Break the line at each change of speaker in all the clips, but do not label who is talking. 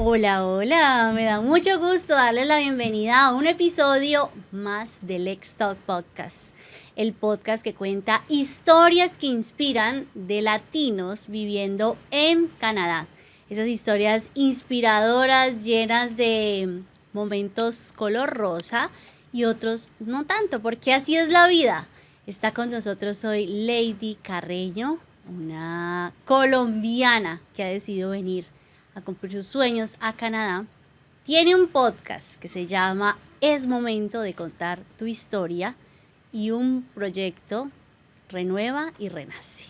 Hola, hola, me da mucho gusto darles la bienvenida a un episodio más del Let's Talk Podcast, el podcast que cuenta historias que inspiran de latinos viviendo en Canadá. Esas historias inspiradoras, llenas de momentos color rosa y otros no tanto, porque así es la vida. Está con nosotros hoy Lady Carreño, una colombiana que ha decidido venir a cumplir sus sueños a Canadá. Tiene un podcast que se llama Es Momento de Contar Tu Historia y un proyecto Renueva y Renace.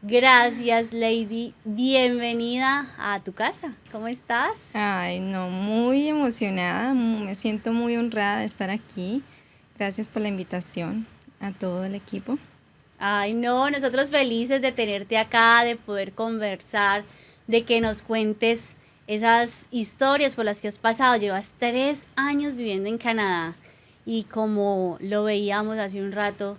Gracias, Lady. Bienvenida a tu casa. ¿Cómo estás?
Ay, no, muy emocionada, me siento muy honrada de estar aquí. Gracias por la invitación a todo el equipo.
Ay, no, nosotros felices de tenerte acá, de poder conversar, de que nos cuentes esas historias por las que has pasado. Llevas 3 años viviendo en Canadá y como lo veíamos hace un rato,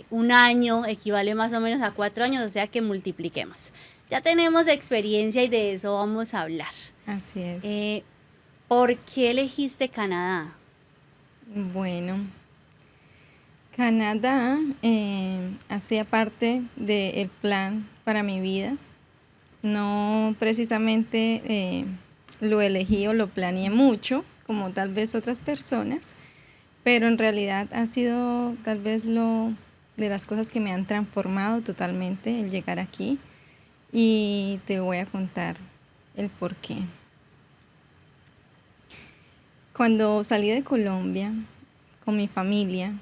un año equivale más o menos a 4 años, o sea que multipliquemos. Ya tenemos experiencia y de eso vamos a hablar.
Así es.
¿Por qué elegiste Canadá?
Bueno, Canadá hacía parte del plan para mi vida. No precisamente lo elegí o lo planeé mucho, como tal vez otras personas, pero en realidad ha sido tal vez lo de las cosas que me han transformado totalmente el llegar aquí, y te voy a contar el por qué. Cuando salí de Colombia con mi familia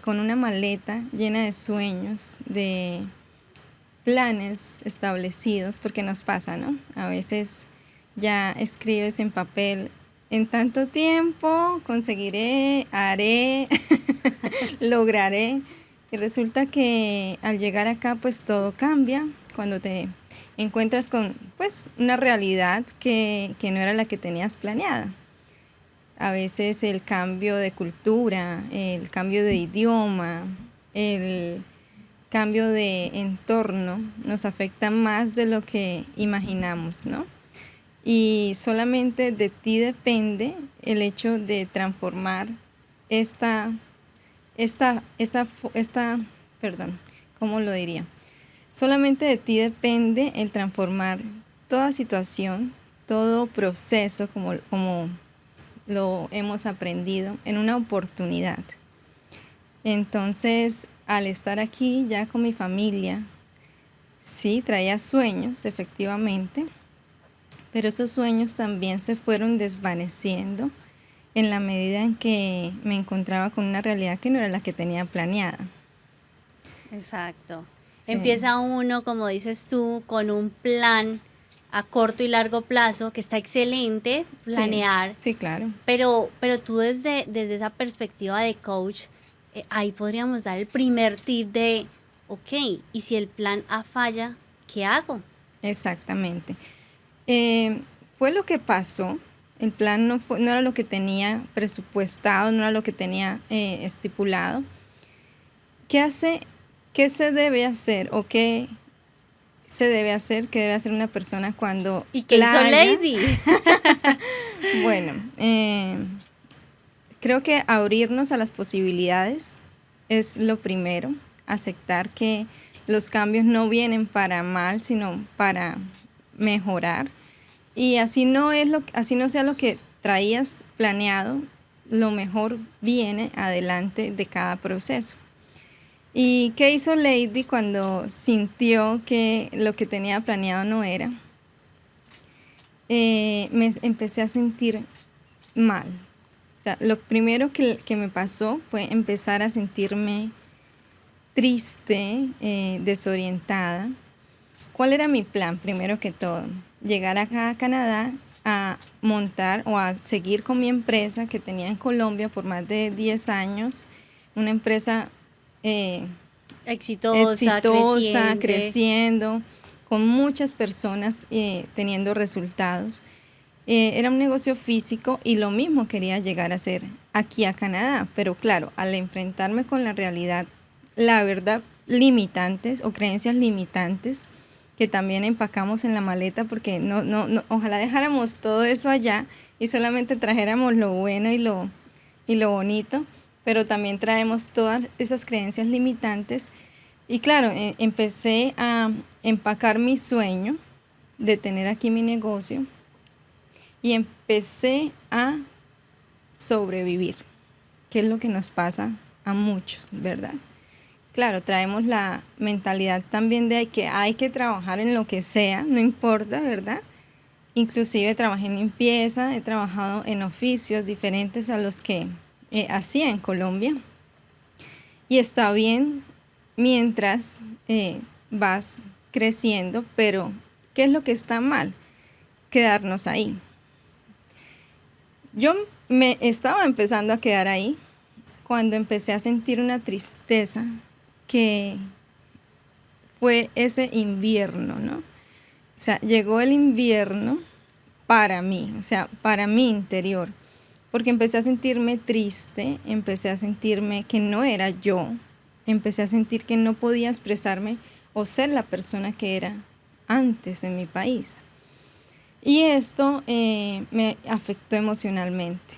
con una maleta llena de sueños, de planes establecidos, porque nos pasa, ¿no? A veces ya escribes en papel: en tanto tiempo conseguiré, haré, lograré. Y resulta que al llegar acá, pues todo cambia cuando te encuentras con pues una realidad que no era la que tenías planeada. A veces el cambio de cultura, el cambio de idioma, el cambio de entorno nos afecta más de lo que imaginamos, ¿no? Y solamente de ti depende el hecho de transformar ¿cómo lo diría? Solamente de ti depende el transformar toda situación, todo proceso, como lo hemos aprendido, en una oportunidad. Entonces, al estar aquí ya con mi familia, sí, traía sueños, efectivamente, pero esos sueños también se fueron desvaneciendo en la medida en que me encontraba con una realidad que no era la que tenía planeada.
Exacto.
Sí.
Empieza uno, como dices tú, con un plan a corto y largo plazo, que está excelente, planear.
Sí, claro.
Pero tú desde esa perspectiva de coach, ahí podríamos dar el primer tip de, ok, y si el plan A falla, ¿qué hago?
Exactamente. Fue lo que pasó. El plan no era lo que tenía presupuestado, no era lo que tenía estipulado. ¿Qué se debe hacer o qué se debe hacer? ¿Qué debe hacer una persona cuando
¿Y qué hizo Lady?
Bueno, creo que abrirnos a las posibilidades es lo primero. Aceptar que los cambios no vienen para mal, sino para mejorar. Y así no sea lo que traías planeado, lo mejor viene adelante de cada proceso. ¿Y qué hizo Lady cuando sintió que lo que tenía planeado no era? Me empecé a sentir mal. O sea, lo primero que me pasó fue empezar a sentirme triste, desorientada. ¿Cuál era mi plan? Primero que todo, llegar acá a Canadá a montar o a seguir con mi empresa que tenía en Colombia por más de 10 años, una empresa
exitosa,
creciendo, con muchas personas teniendo resultados. Era un negocio físico y lo mismo quería llegar a hacer aquí a Canadá, pero claro, al enfrentarme con la realidad, la verdad, limitantes o creencias limitantes que también empacamos en la maleta, porque ojalá dejáramos todo eso allá y solamente trajéramos lo bueno y lo bonito, pero también traemos todas esas creencias limitantes. Y claro, empecé a empacar mi sueño de tener aquí mi negocio y empecé a sobrevivir, que es lo que nos pasa a muchos, ¿verdad? Claro, traemos la mentalidad también de que hay que trabajar en lo que sea, no importa, ¿verdad? Inclusive trabajé en limpieza, he trabajado en oficios diferentes a los que hacía en Colombia. Y está bien mientras vas creciendo, pero ¿qué es lo que está mal? Quedarnos ahí. Yo me estaba empezando a quedar ahí cuando empecé a sentir una tristeza que fue ese invierno, ¿no? O sea, llegó el invierno para mí, o sea, para mi interior, porque empecé a sentirme triste, empecé a sentirme que no era yo, empecé a sentir que no podía expresarme o ser la persona que era antes en mi país. Y esto me afectó emocionalmente.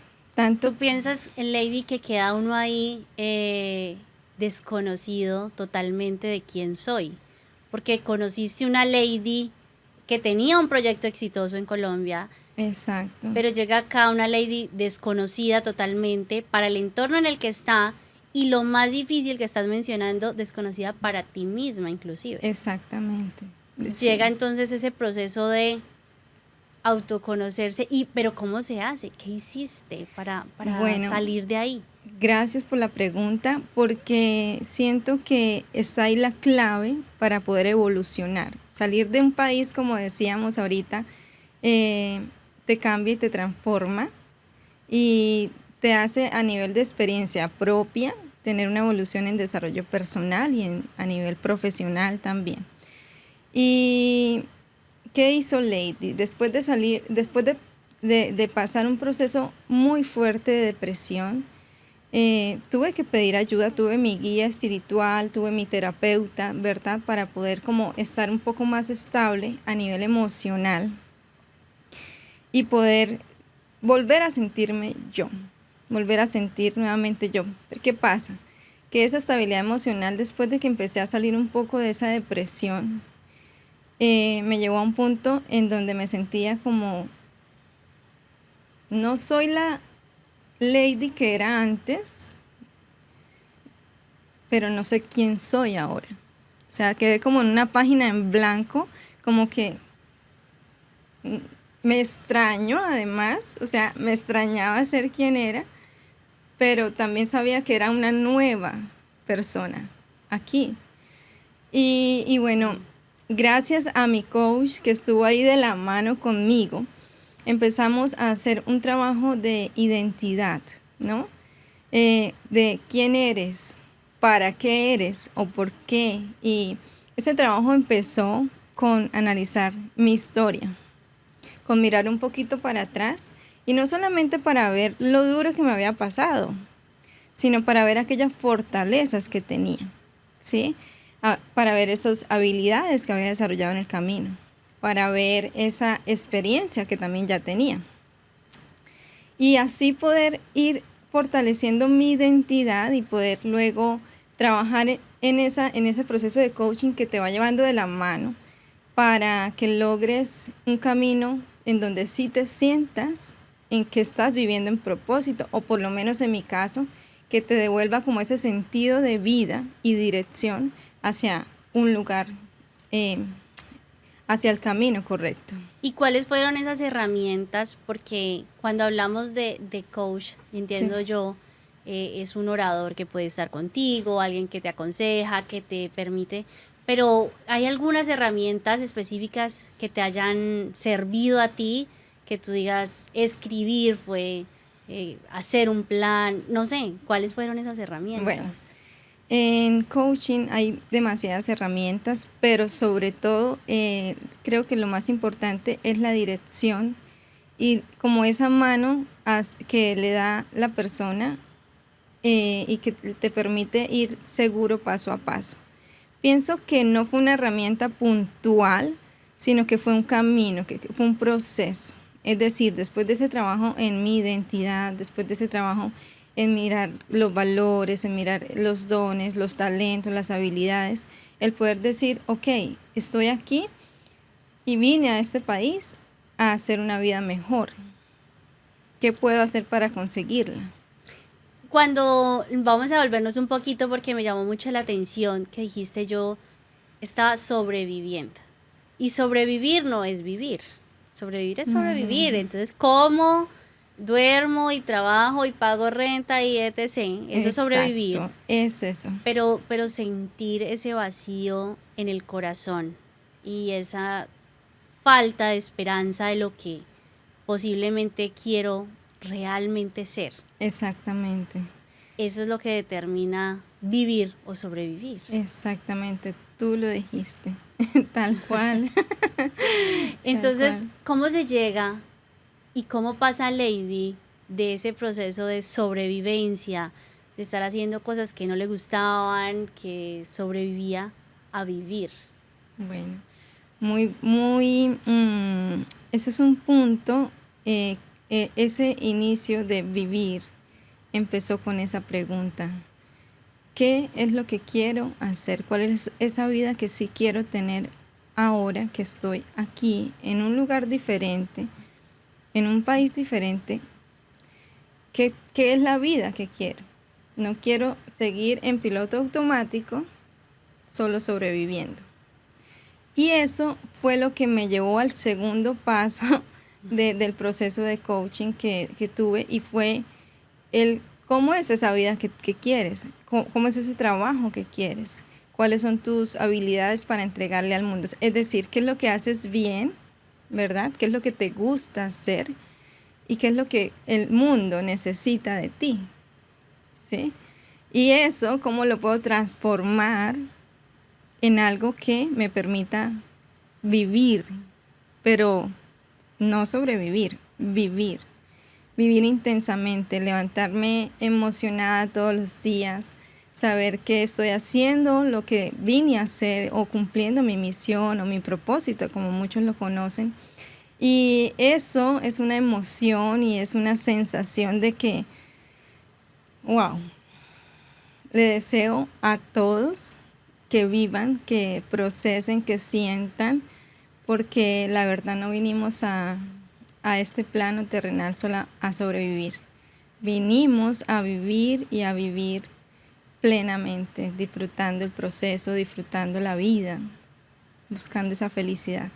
¿Tú piensas, Lady, que queda uno ahí desconocido totalmente de quién soy? Porque conociste una Lady que tenía un proyecto exitoso en Colombia.
Exacto.
Pero llega acá una Lady desconocida totalmente para el entorno en el que está, y lo más difícil que estás mencionando, desconocida para ti misma inclusive.
Exactamente.
Llega entonces ese proceso de autoconocerse, pero ¿cómo se hace? ¿Qué hiciste para salir de ahí?
Gracias por la pregunta, porque siento que está ahí la clave para poder evolucionar. Salir de un país, como decíamos ahorita, te cambia y te transforma y te hace a nivel de experiencia propia tener una evolución en desarrollo personal y a nivel profesional también. ¿Y qué hizo Lady? Después de salir, después de pasar un proceso muy fuerte de depresión, tuve que pedir ayuda, tuve mi guía espiritual, tuve mi terapeuta, ¿verdad? Para poder como estar un poco más estable a nivel emocional y poder volver a sentirme yo, volver a sentir nuevamente yo. ¿Qué pasa? Que esa estabilidad emocional, después de que empecé a salir un poco de esa depresión, me llevó a un punto en donde me sentía como, no soy la Lady que era antes, pero no sé quién soy ahora. O sea, quedé como en una página en blanco, como que me extraño además, o sea, me extrañaba ser quien era, pero también sabía que era una nueva persona aquí. Y bueno, gracias a mi coach que estuvo ahí de la mano conmigo, empezamos a hacer un trabajo de identidad, ¿no? De quién eres, para qué eres o por qué. Y ese trabajo empezó con analizar mi historia, con mirar un poquito para atrás, y no solamente para ver lo duro que me había pasado, sino para ver aquellas fortalezas que tenía, ¿sí? Para ver esas habilidades que había desarrollado en el camino, para ver esa experiencia que también ya tenía. Y así poder ir fortaleciendo mi identidad y poder luego trabajar en ese proceso de coaching que te va llevando de la mano para que logres un camino en donde sí te sientas en que estás viviendo en propósito, o por lo menos en mi caso, que te devuelva como ese sentido de vida y dirección hacia un lugar, hacia el camino correcto.
¿Y cuáles fueron esas herramientas? Porque cuando hablamos de coach, entiendo yo, es un orador que puede estar contigo, alguien que te aconseja, que te permite, pero ¿hay algunas herramientas específicas que te hayan servido a ti, que tú digas, escribir fue, hacer un plan, no sé, ¿cuáles fueron esas herramientas?
Bueno, en coaching hay demasiadas herramientas, pero sobre todo creo que lo más importante es la dirección y como esa mano que le da la persona y que te permite ir seguro paso a paso. Pienso que no fue una herramienta puntual, sino que fue un camino, que fue un proceso. Es decir, después de ese trabajo en mi identidad, después de ese trabajo en mirar los valores, en mirar los dones, los talentos, las habilidades, el poder decir, ok, estoy aquí y vine a este país a hacer una vida mejor. ¿Qué puedo hacer para conseguirla?
Cuando vamos a volvernos un poquito, porque me llamó mucho la atención que dijiste, yo estaba sobreviviendo. Y sobrevivir no es vivir. Sobrevivir es sobrevivir. Entonces, ¿cómo duermo y trabajo y pago renta y etc.? Eso es sobrevivir.
Exacto, es eso.
Pero sentir ese vacío en el corazón y esa falta de esperanza de lo que posiblemente quiero realmente ser.
Exactamente.
Eso es lo que determina vivir o sobrevivir.
Exactamente, tú lo dijiste, tal cual.
Entonces,
Tal cual.
¿cómo se llega y cómo pasa Lady de ese proceso de sobrevivencia, de estar haciendo cosas que no le gustaban, que sobrevivía, a vivir?
Bueno, ese es un punto, ese inicio de vivir empezó con esa pregunta. ¿Qué es lo que quiero hacer? ¿Cuál es esa vida que sí quiero tener ahora que estoy aquí, en un lugar diferente, en un país diferente? ¿Qué es la vida que quiero? No quiero seguir en piloto automático, solo sobreviviendo. Y eso fue lo que me llevó al segundo paso del proceso de coaching que tuve, y fue cómo es esa vida que quieres, cómo es ese trabajo que quieres, cuáles son tus habilidades para entregarle al mundo. Es decir, qué es lo que haces bien, ¿verdad? ¿Qué es lo que te gusta hacer? ¿Y qué es lo que el mundo necesita de ti? ¿Sí? Y eso, ¿cómo lo puedo transformar en algo que me permita vivir, pero no sobrevivir, vivir intensamente, levantarme emocionada todos los días, saber que estoy haciendo lo que vine a hacer o cumpliendo mi misión o mi propósito, como muchos lo conocen. Y eso es una emoción y es una sensación de que, wow, le deseo a todos que vivan, que procesen, que sientan, porque la verdad no vinimos a este plano terrenal solo a sobrevivir. Vinimos a vivir y a vivir plenamente, disfrutando el proceso, disfrutando la vida, buscando esa felicidad.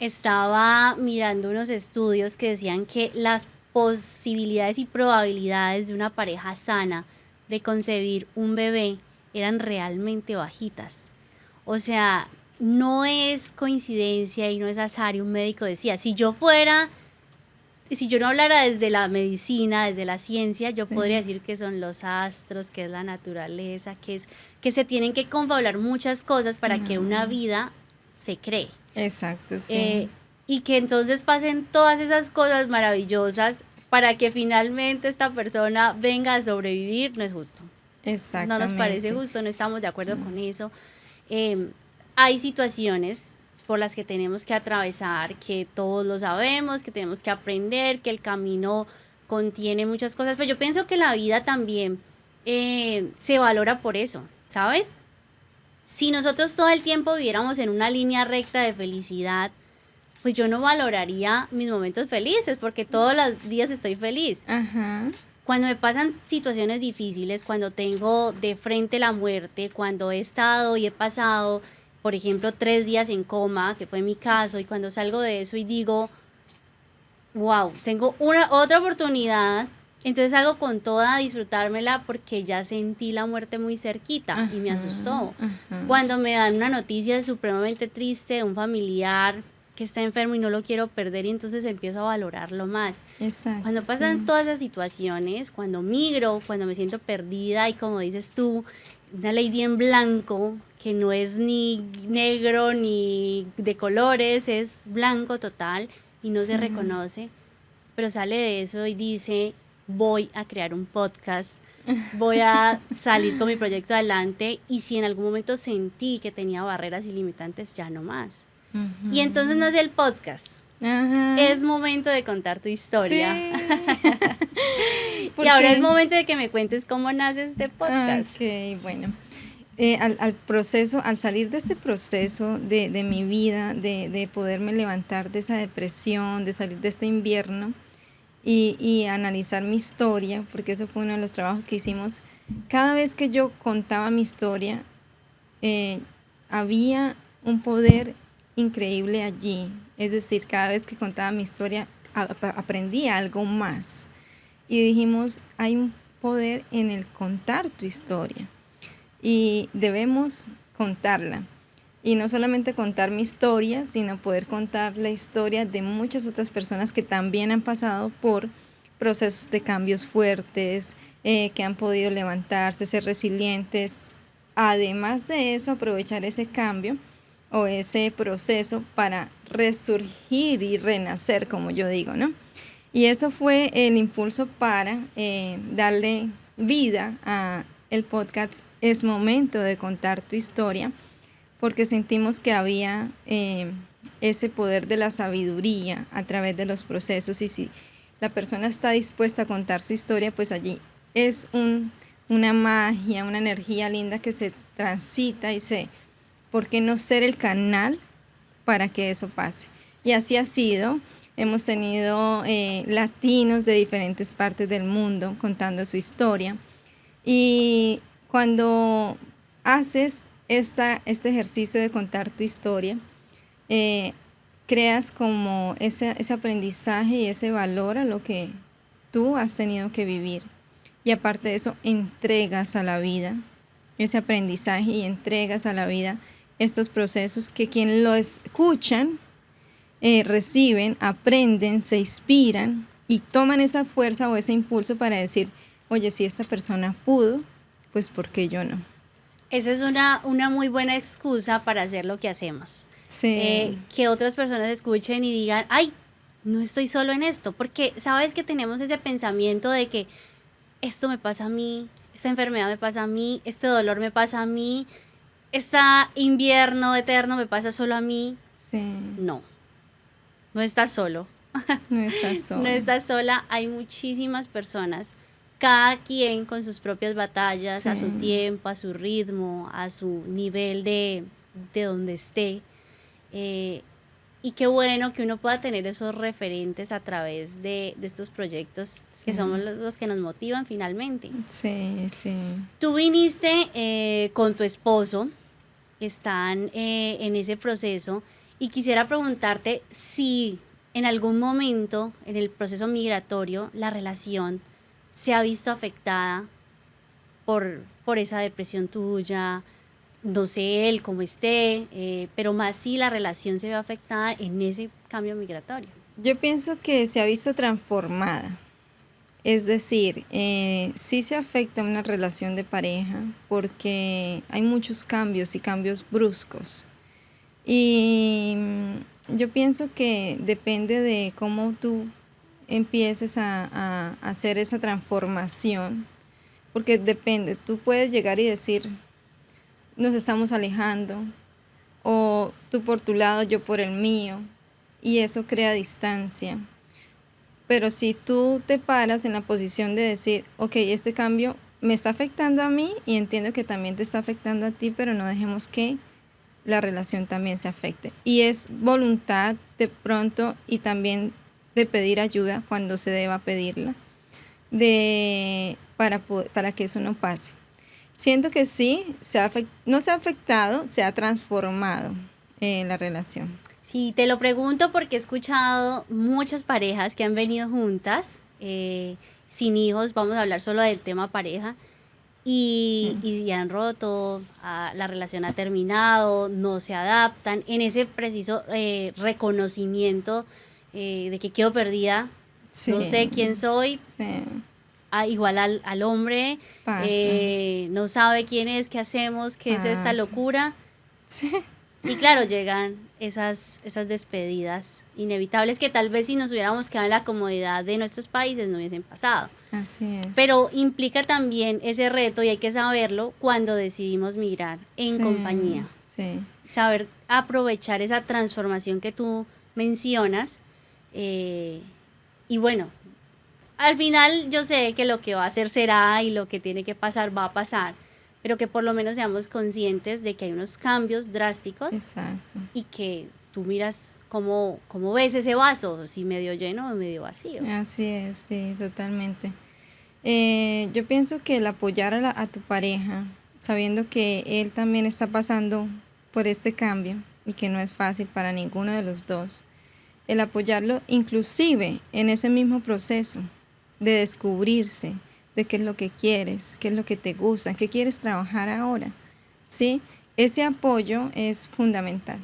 Estaba mirando unos estudios que decían que las posibilidades y probabilidades de una pareja sana de concebir un bebé eran realmente bajitas. O sea, no es coincidencia y no es azar. Y un médico decía, si yo no hablara desde la medicina, desde la ciencia, yo podría decir que son los astros, que es la naturaleza, que se tienen que confabular muchas cosas para que una vida se cree.
Exacto, sí.
Y que entonces pasen todas esas cosas maravillosas para que finalmente esta persona venga a sobrevivir, no es justo.
Exactamente.
No nos parece justo, no estamos de acuerdo con eso. Hay situaciones por las que tenemos que atravesar, que todos lo sabemos, que tenemos que aprender, que el camino contiene muchas cosas, pero yo pienso que la vida también se valora por eso, ¿sabes? Si nosotros todo el tiempo viviéramos en una línea recta de felicidad, pues yo no valoraría mis momentos felices, porque todos los días estoy feliz.
Ajá.
Cuando me pasan situaciones difíciles, cuando tengo de frente la muerte, cuando he estado y he pasado, por ejemplo, 3 días en coma, que fue mi caso, y cuando salgo de eso y digo, wow, tengo otra oportunidad, entonces salgo con toda a disfrutármela porque ya sentí la muerte muy cerquita y me asustó. Cuando me dan una noticia supremamente triste de un familiar que está enfermo y no lo quiero perder, y entonces empiezo a valorarlo más.
Exacto.
Cuando pasan todas esas situaciones, cuando migro, cuando me siento perdida y como dices tú, una lady en blanco, que no es ni negro ni de colores, es blanco total y no se reconoce, pero sale de eso y dice, voy a crear un podcast voy a salir con mi proyecto adelante y si en algún momento sentí que tenía barreras y limitantes, ya no más. Y entonces nace el podcast.
Ajá.
Es momento de contar tu historia.
Sí.
Y ahora es momento de que me cuentes cómo nace este podcast.
Ok, bueno. Al salir de este proceso de mi vida, de poderme levantar de esa depresión, de salir de este invierno y analizar mi historia, porque eso fue uno de los trabajos que hicimos, cada vez que yo contaba mi historia, había un poder increíble allí. Es decir, cada vez que contaba mi historia, aprendía algo más. Y dijimos, hay un poder en el contar tu historia. Y debemos contarla. Y no solamente contar mi historia, sino poder contar la historia de muchas otras personas que también han pasado por procesos de cambios fuertes, que han podido levantarse, ser resilientes. Además de eso, aprovechar ese cambio o ese proceso para resurgir y renacer, como yo digo, ¿no? Y eso fue el impulso para darle vida a el podcast Es Momento de Contar Tu Historia, porque sentimos que había ese poder de la sabiduría a través de los procesos, y si la persona está dispuesta a contar su historia, pues allí es una magia, una energía linda que se transita y ¿por qué no ser el canal para que eso pase? Y así ha sido. Hemos tenido latinos de diferentes partes del mundo contando su historia. Y cuando haces este ejercicio de contar tu historia, creas como ese aprendizaje y ese valor a lo que tú has tenido que vivir. Y aparte de eso, entregas a la vida ese aprendizaje y entregas a la vida estos procesos que quien lo escuchan, reciben, aprenden, se inspiran y toman esa fuerza o ese impulso para decir, oye, si esta persona pudo, pues ¿por qué yo no?
Esa es una muy buena excusa para hacer lo que hacemos.
Sí.
Que otras personas escuchen y digan, ay, no estoy solo en esto, porque sabes que tenemos ese pensamiento de que esto me pasa a mí, esta enfermedad me pasa a mí, este dolor me pasa a mí, este invierno eterno me pasa solo a mí.
Sí.
No estás solo.
No estás sola.
No estás sola, hay muchísimas personas, cada quien con sus propias batallas,
Sí.
a su tiempo, a su ritmo, a su nivel de donde esté. Y qué bueno que uno pueda tener esos referentes a través de estos proyectos,
Sí.
que son los que nos motivan finalmente.
Sí, sí.
Tú viniste con tu esposo, están en ese proceso, y quisiera preguntarte si en algún momento en el proceso migratorio la relación se ha visto afectada por esa depresión tuya. No sé él cómo esté, pero más si la relación se ve afectada en ese cambio migratorio.
Yo pienso que se ha visto transformada. Es decir, sí se afecta una relación de pareja porque hay muchos cambios y cambios bruscos. Y yo pienso que depende de cómo tú empieces a hacer esa transformación, porque depende, tú puedes llegar y decir, nos estamos alejando, o tú por tu lado, yo por el mío, y eso crea distancia. Pero si tú te paras en la posición de decir, ok, este cambio me está afectando a mí y entiendo que también te está afectando a ti, pero no dejemos que la relación también se afecte. Y es voluntad de pronto y también de pedir ayuda cuando se deba pedirla, para que eso no pase. Siento que sí, no se ha afectado, se ha transformado la relación.
Sí, te lo pregunto porque he escuchado muchas parejas que han venido juntas, sin hijos, vamos a hablar solo del tema pareja, y han roto, la relación ha terminado, no se adaptan, en ese preciso reconocimiento de que quedo perdida,
Sí.
no sé quién soy.
Sí.
Igual al hombre,
Pasa.
no sabe quién es, qué hacemos, qué es esta
Pasa.
locura.
Sí.
Y claro, llegan esas despedidas inevitables que tal vez si nos hubiéramos quedado en la comodidad de nuestros países no hubiesen pasado.
Así es.
Pero implica también ese reto, y hay que saberlo, cuando decidimos migrar en compañía.
Sí.
Saber aprovechar esa transformación que tú mencionas. Y bueno, al final yo sé que lo que va a ser será y lo que tiene que pasar va a pasar, pero que por lo menos seamos conscientes de que hay unos cambios drásticos.
Exacto.
Y que tú miras cómo ves ese vaso, si medio lleno o medio vacío.
Así es, sí, totalmente. Yo pienso que el apoyar a tu pareja, sabiendo que él también está pasando por este cambio y que no es fácil para ninguno de los dos, el apoyarlo inclusive en ese mismo proceso de descubrirse, de qué es lo que quieres, qué es lo que te gusta, qué quieres trabajar ahora, ¿sí? Ese apoyo es fundamental.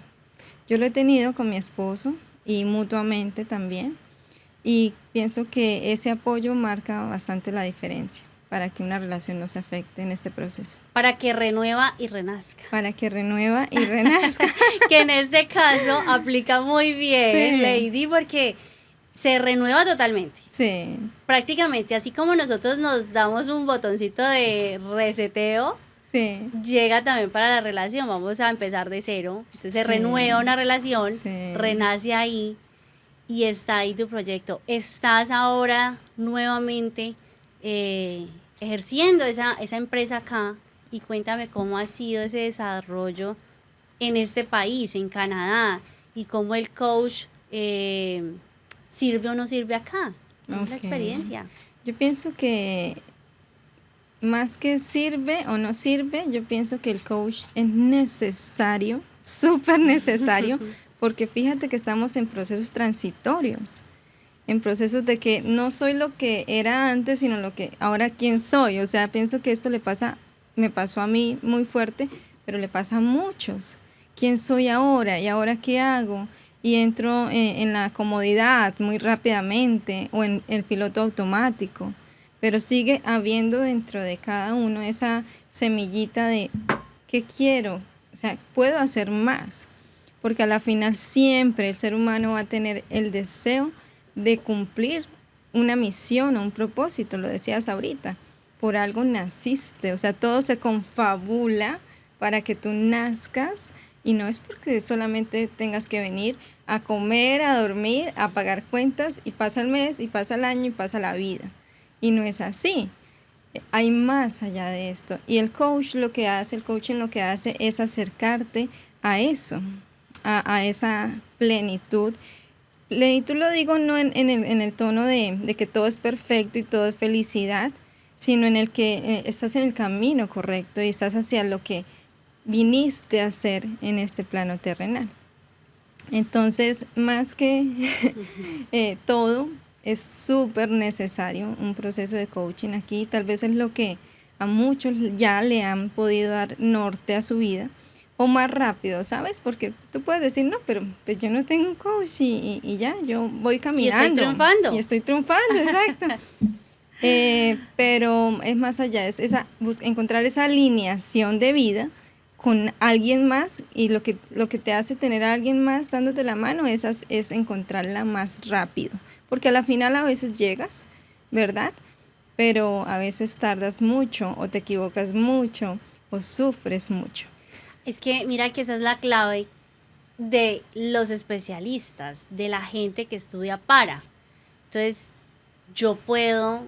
Yo lo he tenido con mi esposo y mutuamente también, y pienso que ese apoyo marca bastante la diferencia para que una relación no se afecte en este proceso.
Para que renueva y renazca.
Para que renueva y renazca.
Que en este caso aplica muy bien,
Sí.
Lady, porque se renueva totalmente.
Sí.
Prácticamente, así como nosotros nos damos un botoncito de reseteo,
Sí.
llega también para la relación. Vamos a empezar de cero. Entonces se
Sí.
renueva una relación,
Sí.
renace ahí y está ahí tu proyecto. Estás ahora nuevamente ejerciendo esa empresa acá, y cuéntame cómo ha sido ese desarrollo en este país, en Canadá, y cómo el coach sirve o no sirve acá. ¿Cómo es la
Ok.
experiencia?
Yo pienso que más que sirve o no sirve, yo pienso que el coach es necesario, súper necesario, porque fíjate que estamos en procesos transitorios, en procesos de que no soy lo que era antes, sino lo que ahora quién soy. O sea, pienso que esto me pasó a mí muy fuerte, pero le pasa a muchos. ¿Quién soy ahora? ¿Y ahora qué hago? Y entro en la comodidad muy rápidamente o en el piloto automático. Pero sigue habiendo dentro de cada uno esa semillita de ¿qué quiero? O sea, puedo hacer más. Porque a la final siempre el ser humano va a tener el deseo de cumplir una misión o un propósito, lo decías ahorita. Por algo naciste, o sea, todo se confabula para que tú nazcas, y no es porque solamente tengas que venir a comer, a dormir, a pagar cuentas, y pasa el mes, y pasa el año, y pasa la vida. Y no es así. Hay más allá de esto. Y el coaching lo que hace es acercarte a eso, a esa plenitud. Plenitud lo digo no en el tono de que todo es perfecto y todo es felicidad, sino en el que estás en el camino correcto y estás hacia lo que viniste a hacer en este plano terrenal. Entonces, más que todo, es súper necesario un proceso de coaching aquí. Tal vez es lo que a muchos ya le han podido dar norte a su vida, o más rápido, ¿sabes? Porque tú puedes decir, no, pero pues yo no tengo un coach y ya, yo voy caminando.
Y estoy triunfando.
Y estoy triunfando, exacto. Pero es más allá, es encontrar esa alineación de vida con alguien más, y lo que te hace tener a alguien más dándote la mano es encontrarla más rápido, porque a la final a veces llegas, ¿verdad? Pero a veces tardas mucho, o te equivocas mucho, o sufres mucho.
Es que mira que esa es la clave de los especialistas, de la gente que estudia para. Entonces, yo puedo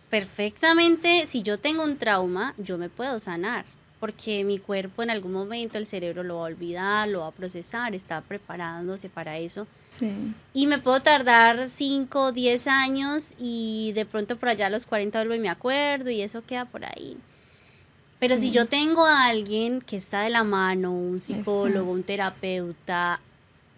perfectamente, si yo tengo un trauma, yo me puedo sanar, porque mi cuerpo en algún momento, el cerebro lo va a olvidar, lo va a procesar, está preparándose para eso.
Sí.
Y me puedo tardar 5 o 10 años, y de pronto por allá a los 40 vuelvo y me acuerdo, y eso queda por ahí. Pero
Sí.
si yo tengo a alguien que está de la mano, un psicólogo,
Exacto.
un terapeuta,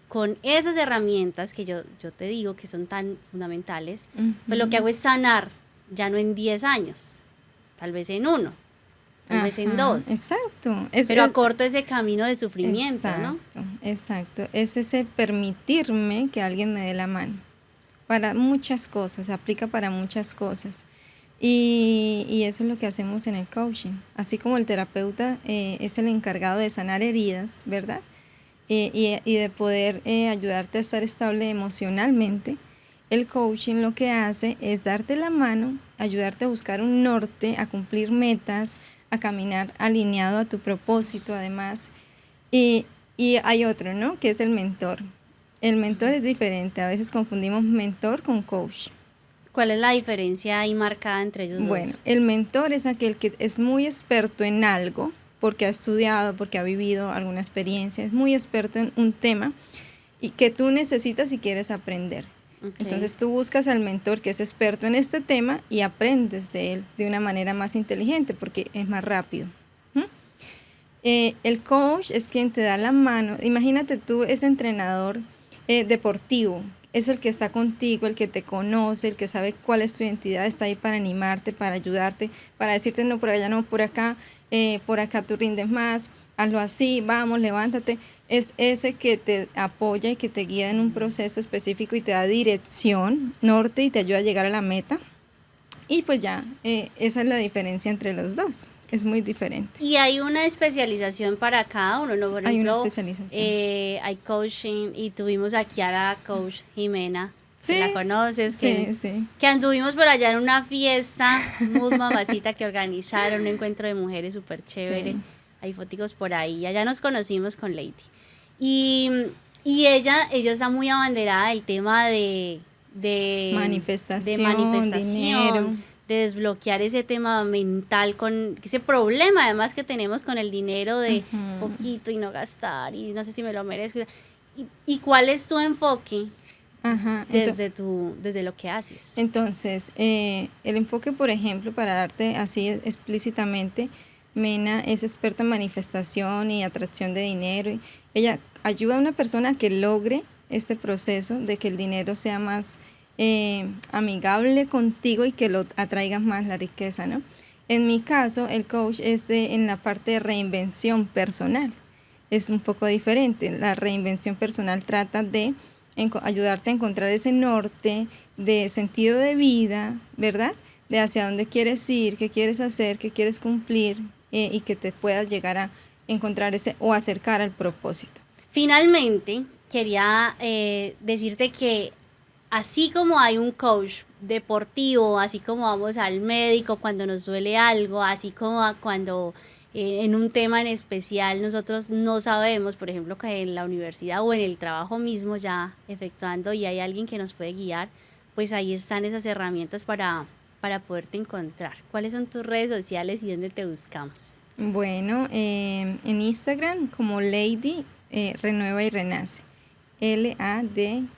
con esas herramientas que yo te digo que son tan fundamentales, pues lo que hago es sanar, ya no en 10 años, tal vez en 1, tal vez en 2.
Exacto.
Pero acorto ese camino de sufrimiento,
exacto,
¿no?
Exacto. Es ese permitirme que alguien me dé la mano. Para muchas cosas, se aplica para muchas cosas. Y eso es lo que hacemos en el coaching. Así como el terapeuta es el encargado de sanar heridas, ¿verdad? y de poder ayudarte a estar estable emocionalmente, el coaching lo que hace es darte la mano, ayudarte a buscar un norte, a cumplir metas, a caminar alineado a tu propósito además. Y hay otro, ¿no? Que es el mentor. El mentor es diferente, a veces confundimos mentor con coach.
¿Cuál es la diferencia ahí marcada entre ellos dos?
Bueno, el mentor es aquel que es muy experto en algo, porque ha estudiado, porque ha vivido alguna experiencia, es muy experto en un tema y que tú necesitas y quieres aprender. Okay. Entonces tú buscas al mentor que es experto en este tema y aprendes de él de una manera más inteligente porque es más rápido. El coach es quien te da la mano. Imagínate tú, ese entrenador deportivo, es el que está contigo, el que te conoce, el que sabe cuál es tu identidad, está ahí para animarte, para ayudarte, para decirte no por allá, no por acá tú rindes más, hazlo así, vamos, levántate. Es ese que te apoya y que te guía en un proceso específico y te da dirección, norte y te ayuda a llegar a la meta. Y pues ya, esa es la diferencia entre los dos. Es muy diferente.
Y hay una especialización para cada uno, ¿no? Por ejemplo,
hay una especialización.
Hay coaching y tuvimos aquí a la coach Jimena.
Sí,
¿la conoces?
Sí.
Que anduvimos por allá en una fiesta muy mamacita que organizaron, un encuentro de mujeres súper chévere. Sí. Hay fotos por ahí. Allá nos conocimos con Lady. Y ella está muy abanderada del tema de
manifestación, dinero,
de desbloquear ese tema mental, con ese problema además que tenemos con el dinero de poquito y no gastar y no sé si me lo merezco. ¿Y cuál es tu enfoque? Desde lo que haces?
Entonces, el enfoque, por ejemplo, para darte así explícitamente, Mena es experta en manifestación y atracción de dinero. Y ella ayuda a una persona a que logre este proceso de que el dinero sea más amigable contigo y que lo atraigas más la riqueza, ¿no? En mi caso, el coach es en la parte de reinvención personal. Es un poco diferente. La reinvención personal trata de ayudarte a encontrar ese norte de sentido de vida, ¿verdad? De hacia dónde quieres ir, qué quieres hacer, qué quieres cumplir y que te puedas llegar a encontrar ese o acercar al propósito.
Finalmente, quería decirte que así como hay un coach deportivo, así como vamos al médico cuando nos duele algo, así como cuando en un tema en especial nosotros no sabemos, por ejemplo, que en la universidad o en el trabajo mismo ya efectuando y hay alguien que nos puede guiar, pues ahí están esas herramientas para poderte encontrar. ¿Cuáles son tus redes sociales y dónde te buscamos?
Bueno, en Instagram como Lady Renueva y Renace, LADY,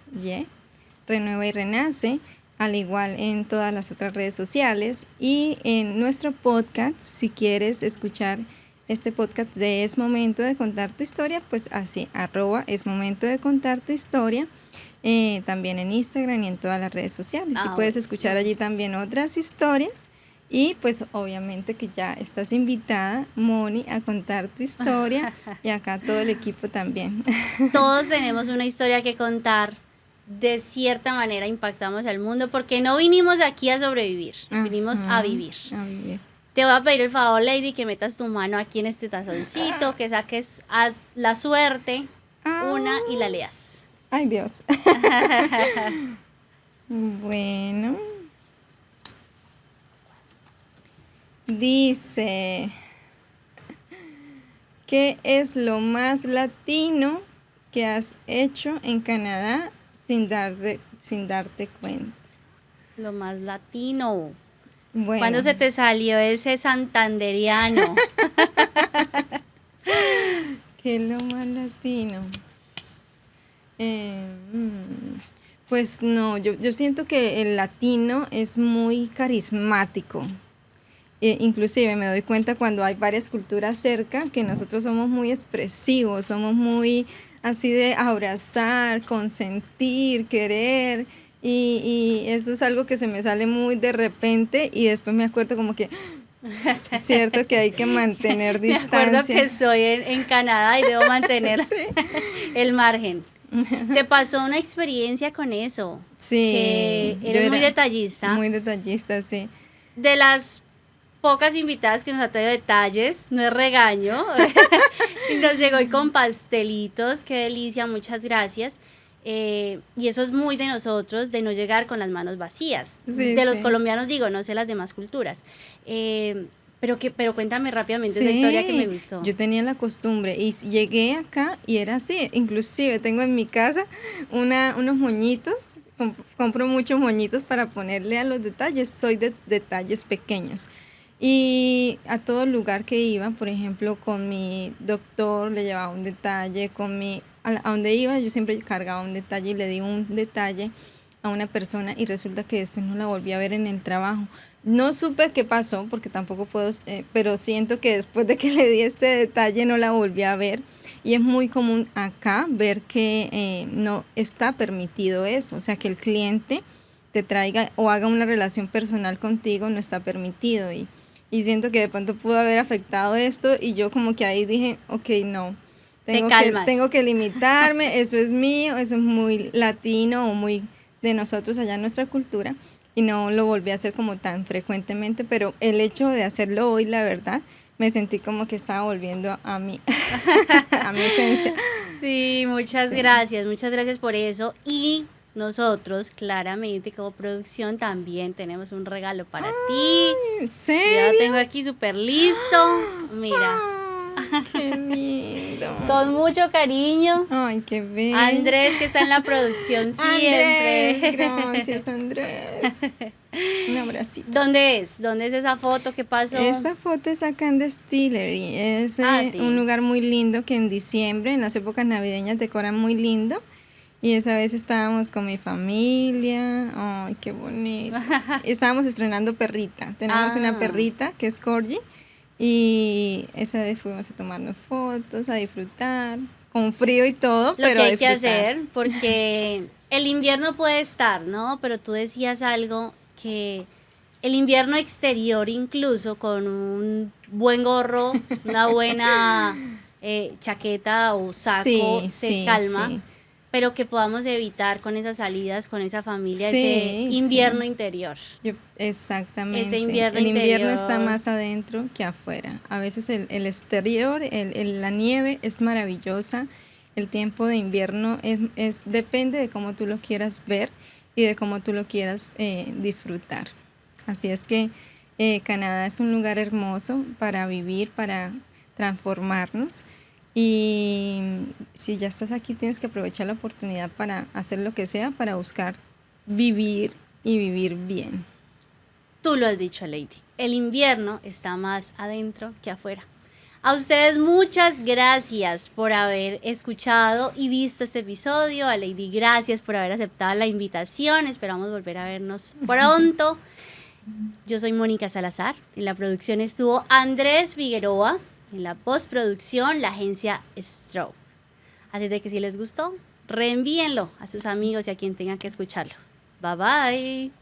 Renueva y Renace, al igual en todas las otras redes sociales y en nuestro podcast, si quieres escuchar este podcast de Es Momento de Contar Tu Historia, pues así, @Es Momento de Contar Tu Historia, también en Instagram y en todas las redes sociales. Y puedes escuchar allí también otras historias y pues obviamente que ya estás invitada, Moni, a contar tu historia y acá todo el equipo también.
Todos tenemos una historia que contar. De cierta manera impactamos al mundo porque no vinimos aquí a sobrevivir, vinimos a vivir. Te voy a pedir el favor, Lady, que metas tu mano aquí en este tazoncito, que saques a la suerte una y la leas.
Ay, Dios. Bueno. Dice, ¿qué es lo más latino que has hecho en Canadá sin darte cuenta?
Lo más latino.
Bueno.
¿Cuándo se te salió ese santanderiano?
¿Qué es lo más latino? Pues no, yo siento que el latino es muy carismático. Inclusive me doy cuenta cuando hay varias culturas cerca que nosotros somos muy expresivos, somos muy así de abrazar, consentir, querer y eso es algo que se me sale muy de repente y después me acuerdo como que es cierto que hay que mantener distancia.
Me acuerdo que soy en Canadá y debo mantener sí. El margen. ¿Te pasó una experiencia con eso?
Sí.
Que eres muy detallista.
Muy detallista, sí.
De las pocas invitadas que nos ha traído detalles, no es regaño, Y nos llegó y con pastelitos, qué delicia, muchas gracias. Y eso es muy de nosotros, de no llegar con las manos vacías.
Sí,
de los
sí.
colombianos digo, no sé las demás culturas. Pero cuéntame rápidamente esa historia que me gustó.
Yo tenía la costumbre y llegué acá y era así. Inclusive tengo en mi casa unos moñitos. Compro muchos moñitos para ponerle a los detalles. Soy de detalles pequeños. Y a todo lugar que iba, por ejemplo, con mi doctor le llevaba un detalle, a donde iba yo siempre cargaba un detalle y le di un detalle a una persona y resulta que después no la volví a ver en el trabajo. No supe qué pasó porque tampoco puedo, pero siento que después de que le di este detalle no la volví a ver. Y es muy común acá ver que no está permitido eso, o sea, que el cliente te traiga o haga una relación personal contigo no está permitido y siento que de pronto pudo haber afectado esto y yo como que ahí dije, ok, no, tengo que limitarme, eso es mío, eso es muy latino o muy de nosotros allá en nuestra cultura y no lo volví a hacer como tan frecuentemente, pero el hecho de hacerlo hoy, la verdad, me sentí como que estaba volviendo a mí, a mi esencia.
Sí, muchas gracias por eso. Y nosotros, claramente, como producción, también tenemos un regalo para ti.
¿En serio?
Ya lo tengo aquí súper listo. Mira.
Qué lindo.
Con mucho cariño.
Ay, qué bello.
Andrés, que está en la producción siempre.
Andrés, gracias, Andrés. Un abracito.
¿Dónde es? ¿Dónde es esa foto? ¿Qué pasó?
Esta foto es acá en Distillery. Es
sí.
un lugar muy lindo que en diciembre, en las épocas navideñas, decoran muy lindo. Y esa vez estábamos con mi familia. Ay, qué bonito. Estábamos estrenando perrita. Tenemos una perrita que es Corgi. Y esa vez fuimos a tomarnos fotos, a disfrutar, con frío y todo,
Lo
pero
que hay
a disfrutar.
que hacer, porque el invierno puede estar, ¿no? Pero tú decías algo que el invierno exterior incluso con un buen gorro, una buena chaqueta o saco se calma. Sí. Pero que podamos evitar con esas salidas, con esa familia, ese invierno interior.
Exactamente.
Ese invierno
el
interior.
invierno está más adentro que afuera. A veces el exterior, la nieve es maravillosa. El tiempo de invierno depende de cómo tú lo quieras ver y de cómo tú lo quieras disfrutar. Así es que Canadá es un lugar hermoso para vivir, para transformarnos. Y si ya estás aquí tienes que aprovechar la oportunidad para hacer lo que sea, para buscar vivir y vivir bien.
Tú lo has dicho, Lady. El invierno está más adentro que afuera. A ustedes muchas gracias por haber escuchado y visto este episodio. A Lady, gracias por haber aceptado la invitación. Esperamos volver a vernos pronto. Yo soy Mónica Salazar. En la producción estuvo Andrés Figueroa. En la postproducción, la agencia Stroke. Así de que si les gustó, reenvíenlo a sus amigos y a quien tenga que escucharlo. Bye bye.